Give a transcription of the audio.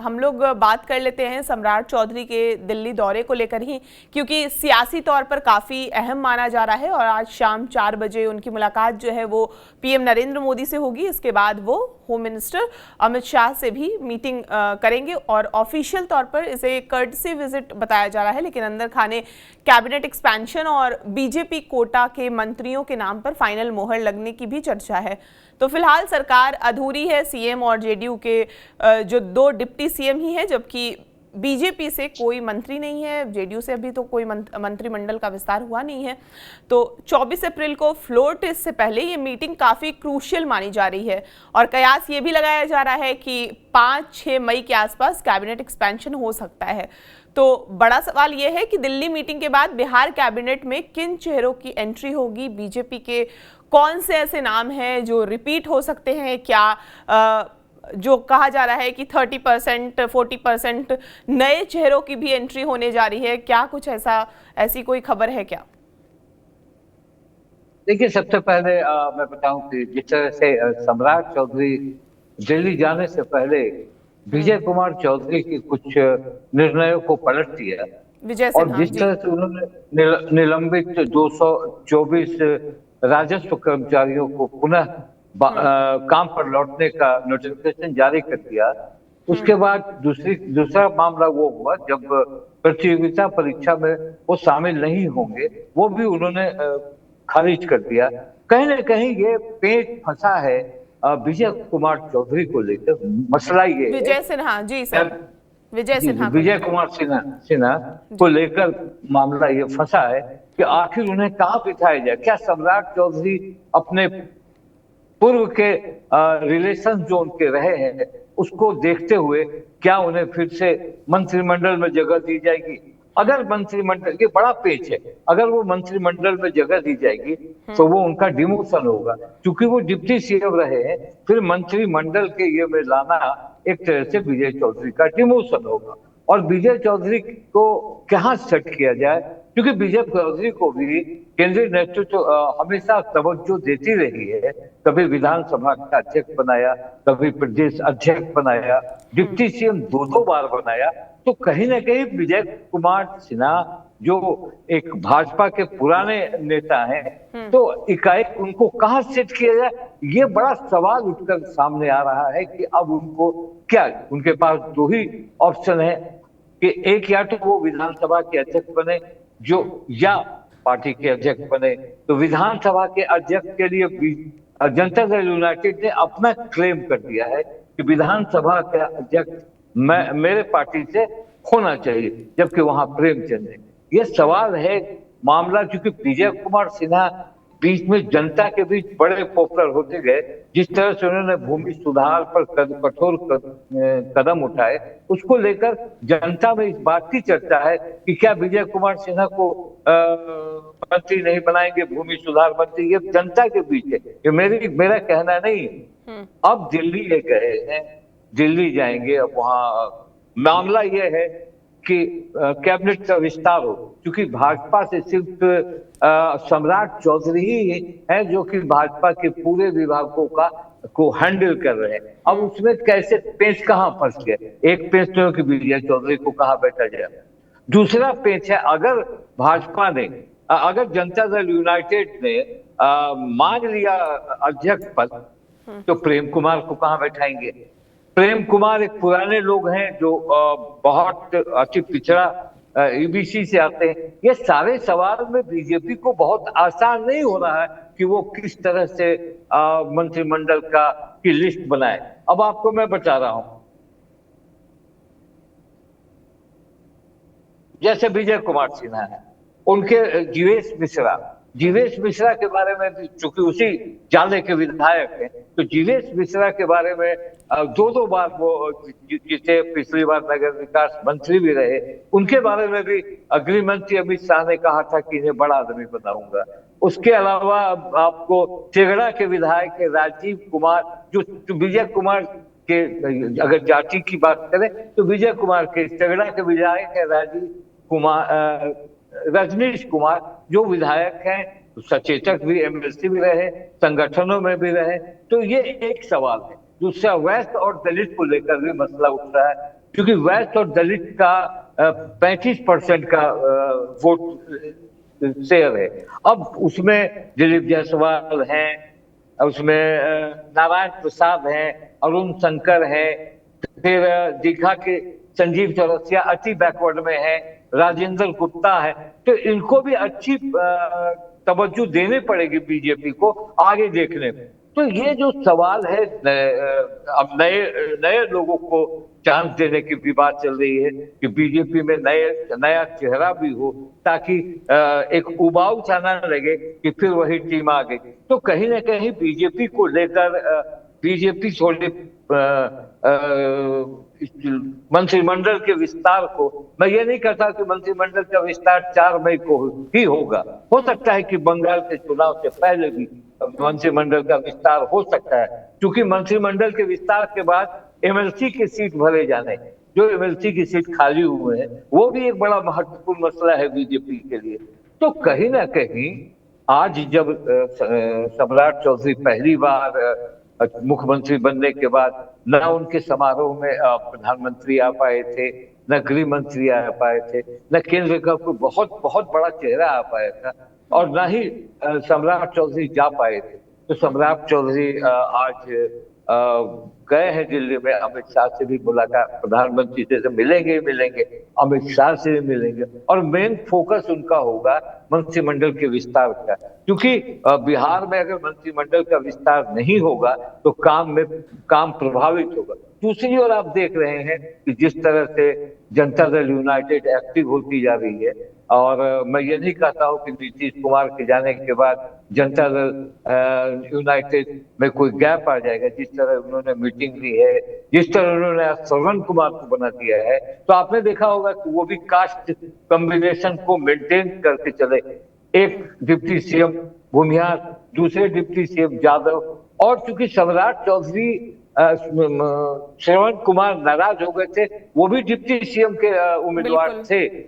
हम लोग बात कर लेते हैं सम्राट चौधरी के दिल्ली दौरे को लेकर ही, क्योंकि सियासी तौर पर काफ़ी अहम माना जा रहा है और आज शाम 4 बजे उनकी मुलाकात जो है वो पीएम नरेंद्र मोदी से होगी। इसके बाद वो होम मिनिस्टर अमित शाह से भी मीटिंग करेंगे और ऑफिशियल तौर पर इसे कर्टसी विजिट बताया जा रहा है, लेकिन अंदर खाने कैबिनेट एक्सपेंशन और बीजेपी कोटा के मंत्रियों के नाम पर फाइनल मोहर लगने की भी चर्चा है। तो फिलहाल सरकार अधूरी है। सीएम और जेडीयू के जो 2 डिप्टी सीएम ही हैं, जबकि बीजेपी से कोई मंत्री नहीं है, जेडीयू से अभी तो कोई मंत्रिमंडल का विस्तार हुआ नहीं है। तो 24 अप्रैल को फ्लोर टेस्ट से पहले ये मीटिंग काफ़ी क्रूशियल मानी जा रही है और कयास ये भी लगाया जा रहा है कि 5-6 मई के आसपास कैबिनेट एक्सपेंशन हो सकता है। तो बड़ा सवाल यह है कि दिल्ली मीटिंग के बाद बिहार कैबिनेट में किन चेहरों की एंट्री होगी, बीजेपी के कौन से ऐसे नाम हैं जो रिपीट हो सकते हैं, क्या जो कहा जा रहा है कि 30% 40% नए चेहरों की भी एंट्री होने जा रही है, क्या कुछ ऐसी कोई खबर है क्या? देखिए, सबसे पहले मैं बताऊं कि जिस तरह से सम्राट चौधरी दिल्ली जाने से पहले विजय कुमार चौधरी की कुछ निर्णयों को पलट दिया विजय और सिन्हा जिस जी। तरह से उन्होंने निलंबित 224 राजस्व कर्मचारियों को पुनः काम पर लौटने का नोटिफिकेशन जारी कर दिया। उसके बाद दूसरा मामला वो हुआ जब प्रतियोगिता परीक्षा में वो शामिल नहीं होंगे, वो भी उन्होंने खारिज कर दिया। कहीं ना कहीं ये पेच फंसा है विजय कुमार चौधरी को लेकर। मसला ये है विजय सिन्हा जी सर, विजय सिन्हा को विजय कुमार सिन्हा को लेकर मामला ये फंसा है कि आखिर उन्हें कहाँ बिठाया जाए। क्या सम्राट चौधरी अपने पूर्व के रिलेशन जो उनके रहे हैं उसको देखते हुए क्या उन्हें फिर से मंत्रिमंडल में जगह दी जाएगी? अगर मंत्रिमंडल, ये बड़ा पेच है, अगर वो मंत्रिमंडल में जगह दी जाएगी तो वो उनका डिमोशन होगा, क्योंकि वो डिप्टी सीएम रहे हैं। फिर मंत्रिमंडल के ये में लाना एक तरह से विजय चौधरी का डिमोशन होगा। और विजय चौधरी को कहाँ सेट किया जाए, क्योंकि विजय चौधरी को भी केंद्रीय नेतृत्व हमेशा तवज्जो देती रही है। कभी विधानसभा का अध्यक्ष बनाया, कभी प्रदेश अध्यक्ष बनाया, डिप्टी सीएम 2 बार बनाया। तो कहीं ना कहीं विजय कुमार सिन्हा जो एक भाजपा के पुराने नेता हैं, तो एकाएक उनको कहाँ सेट किया जाए, ये बड़ा सवाल उठकर सामने आ रहा है कि अब उनको क्या, उनके पास 2 ही ऑप्शन है कि एक या तो वो विधानसभा के अध्यक्ष बने या पार्टी के अध्यक्ष बने। तो विधानसभा के अध्यक्ष के लिए जनता दल यूनाइटेड ने अपना क्लेम कर दिया है कि विधानसभा का अध्यक्ष मेरे पार्टी से होना चाहिए, जबकि वहां प्रेमचंद है। ये सवाल है मामला, क्योंकि विजय कुमार सिन्हा बीच में जनता के बीच बड़े पॉपुलर होते गए। जिस तरह से उन्होंने भूमि सुधार पर कठोर कदम उठाए, उसको लेकर जनता में इस बात की चर्चा है कि क्या विजय कुमार सिन्हा को मंत्री नहीं बनाएंगे, भूमि सुधार मंत्री। ये जनता के बीच है, ये मेरा कहना नहीं है। अब दिल्ली ले गए हैं, दिल्ली जाएंगे। अब वहां मामला यह है कि कैबिनेट का विस्तार हो, क्योंकि भाजपा से सिर्फ सम्राट चौधरी ही है जो कि भाजपा के पूरे विभागों को हैंडल कर रहे हैं। अब उसमें कैसे पेच कहाँ फंस गए? एक पेच तो कि विजय चौधरी को कहाँ बैठा जाए, दूसरा पेच है भाजपा ने, अगर जनता दल यूनाइटेड ने मान लिया अध्यक्ष पद, तो प्रेम कुमार को कहाँ बैठाएंगे? प्रेम कुमार एक पुराने लोग हैं जो बहुत अति पिछड़ा ईबीसी से आते हैं। ये सारे सवाल में बीजेपी को बहुत आसान नहीं हो रहा है कि वो किस तरह से मंत्रिमंडल की लिस्ट बनाए। अब आपको मैं बता रहा हूं, जैसे विजय कुमार सिन्हा है, उनके जीवेश मिश्रा के बारे में भी, चूंकि उसी जाले के विधायक हैं, तो जीवेश मिश्रा के बारे में 2 बार वो जिसे पिछली बार नगर विकास मंत्री भी रहे, उनके बारे में भी गृह मंत्री अमित शाह ने कहा था कि इन्हें बड़ा आदमी बनाऊंगा। उसके अलावा आपको तेगड़ा के विधायक है राजीव कुमार, जो विजय कुमार के, अगर जाति की बात करें तो विजय कुमार के तेगड़ा के विधायक है रजनीश कुमार, जो विधायक हैं, सचेतक भी, एमएलसी भी रहे, संगठनों में भी रहे। तो ये एक सवाल है। दूसरा, वेस्ट और दलित को लेकर भी मसला उठ रहा है। क्योंकि वैश्य और दलित का 35% का वोट शेयर है। अब उसमें दिलीप जायसवाल हैं, उसमें नारायण प्रसाद हैं, अरुण शंकर हैं, फिर दीघा के संजीव चौरसिया अति बैकवर्ड में है, राजेंद्र गुप्ता है। तो इनको भी अच्छी तवज्जो देनी पड़ेगी बीजेपी को आगे देखने में। तो ये जो सवाल है, अब नए नए लोगों को चांस देने की भी बात चल रही है कि बीजेपी में नया चेहरा भी हो, ताकि एक उबाऊ सा ना लगे कि फिर वही टीम आ गई। तो कहीं ना कहीं बीजेपी को लेकर बीजेपी थोड़ी मंत्रिमंडल के विस्तार को, मैं ये नहीं कहता कि मंत्रिमंडल का विस्तार 4 मई को ही होगा, हो सकता है कि बंगाल के चुनाव से पहले भी मंत्रिमंडल का विस्तार हो सकता है, क्योंकि मंत्रिमंडल के विस्तार के बाद एमएलसी की सीट भरे जाने, जो एमएलसी की सीट खाली हुए हैं, वो भी एक बड़ा महत्वपूर्ण मसला है बीजेपी के लिए। तो कहीं ना कहीं आज जब सम्राट चौधरी पहली बार मुख्यमंत्री बनने के बाद न उनके समारोह में प्रधानमंत्री आ पाए थे, न गृह मंत्री आ पाए थे, न केंद्र का कोई बहुत बहुत बड़ा चेहरा आ पाया था, और न ही सम्राट चौधरी जा पाए थे। तो सम्राट चौधरी आज गए हैं दिल्ली में, अमित शाह से भी मुलाकात, प्रधानमंत्री से मिलेंगे मिलेंगे, अमित शाह से भी मिलेंगे, और मेन फोकस उनका होगा मंत्रिमंडल के विस्तार का, क्योंकि बिहार में अगर मंत्रिमंडल का विस्तार नहीं होगा तो काम प्रभावित होगा। दूसरी ओर आप देख रहे हैं कि जिस तरह से जनता दल यूनाइटेड एक्टिव होती जा रही है, और मैं ये नहीं कहता हूं कि नीतीश कुमार के जाने के बाद जनता दल यूनाइटेड में कोई गैप आ जाएगा। जिस तरह उन्होंने मीटिंग ली है, जिस तरह उन्होंने श्रवण कुमार को बना दिया है, तो आपने देखा होगा कि वो भी कास्ट कॉम्बिनेशन को मेंटेन करके चले। एक डिप्टी सीएम भूमिहार, दूसरे डिप्टी सीएम यादव, और चूंकि सम्राट चौधरी श्रवण कुमार नाराज हो गए थे, वो भी डिप्टी सीएम के उम्मीदवार थे,